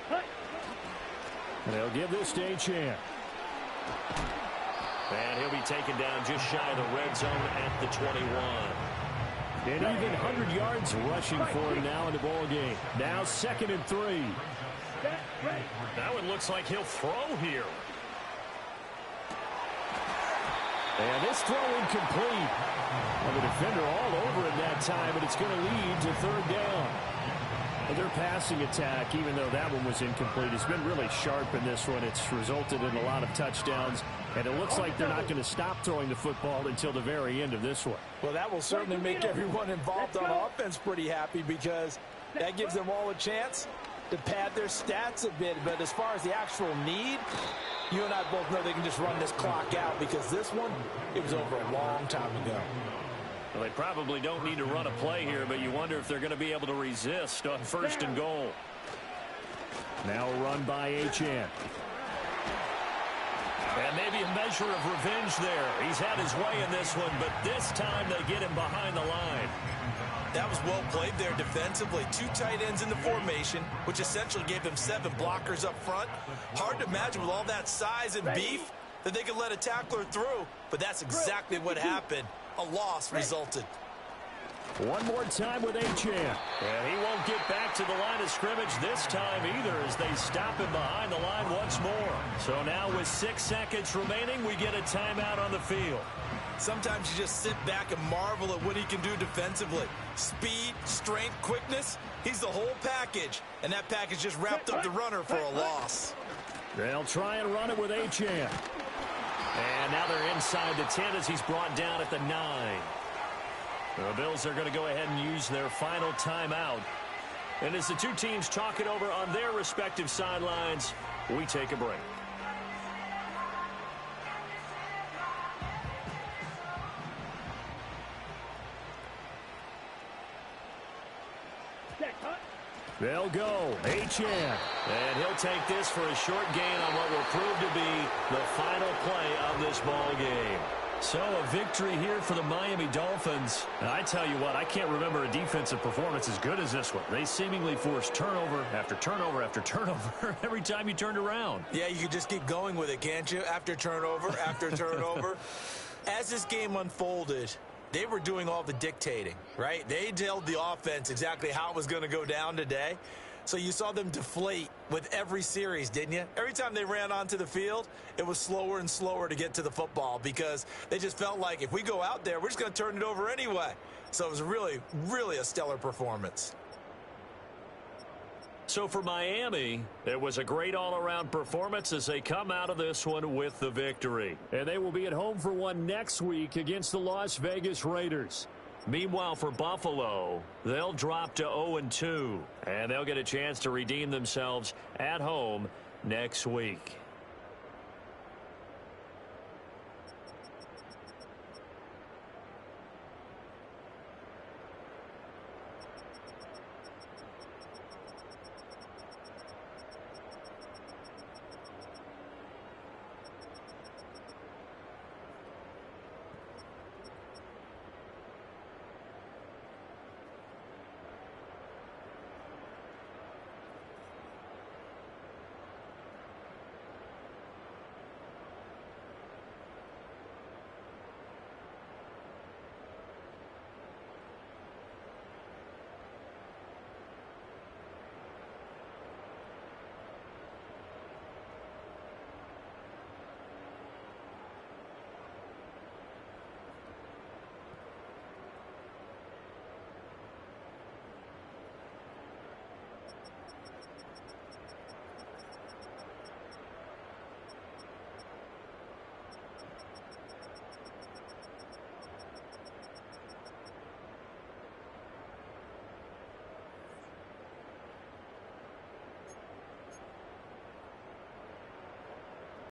Hut. And they'll give this to Achane. And he'll be taken down just shy of the red zone at the 21. And even 100 yards rushing for him now in the ball game. Now 2nd and 3. That one looks like he'll throw here. And this throw incomplete. Well, the defender all over it that time, but it's going to lead to 3rd down. And their passing attack, even though that one was incomplete, has been really sharp in this one. It's resulted in a lot of touchdowns, and it looks like they're not going to stop throwing the football until the very end of this one. Well, that will certainly make everyone involved on offense pretty happy, because that gives them all a chance to pad their stats a bit. But as far as the actual need, you and I both know they can just run this clock out, because this one, it was over a long time ago. Well, they probably don't need to run a play here, but you wonder if they're going to be able to resist on 1st and goal. Now run by Achane. And maybe a measure of revenge there. He's had his way in this one, but this time they get him behind the line. That was well played there defensively. 2 tight ends in the formation, which essentially gave them 7 blockers up front. Hard to imagine with all that size and beef that they could let a tackler through, but that's exactly what happened. A loss resulted. One more time with Achane. And he won't get back to the line of scrimmage this time either, as they stop him behind the line once more. So now with 6 seconds remaining, we get a timeout on the field. Sometimes you just sit back and marvel at what he can do defensively. Speed, strength, quickness, he's the whole package. And that package just wrapped up the runner for a loss. They'll try and run it with Achane. And now they're inside the 10 as he's brought down at the 9. The Bills are going to go ahead and use their final timeout. And as the two teams talk it over on their respective sidelines, we take a break. They'll go. H.N. And he'll take this for a short gain on what will prove to be the final play of this ball game. So a victory here for the Miami Dolphins. And I tell you what, I can't remember a defensive performance as good as this one. They seemingly forced turnover after turnover after turnover every time you turned around. Yeah, you could just keep going with it, can't you? After turnover, after turnover. As this game unfolded, they were doing all the dictating, right? They told the offense exactly how it was going to go down today. So you saw them deflate with every series, didn't you? Every time they ran onto the field, it was slower and slower to get to the football because they just felt like if we go out there, we're just going to turn it over anyway. So it was really, really a stellar performance. So for Miami, it was a great all-around performance as they come out of this one with the victory. And they will be at home for one next week against the Las Vegas Raiders. Meanwhile, for Buffalo, they'll drop to 0-2, and they'll get a chance to redeem themselves at home next week.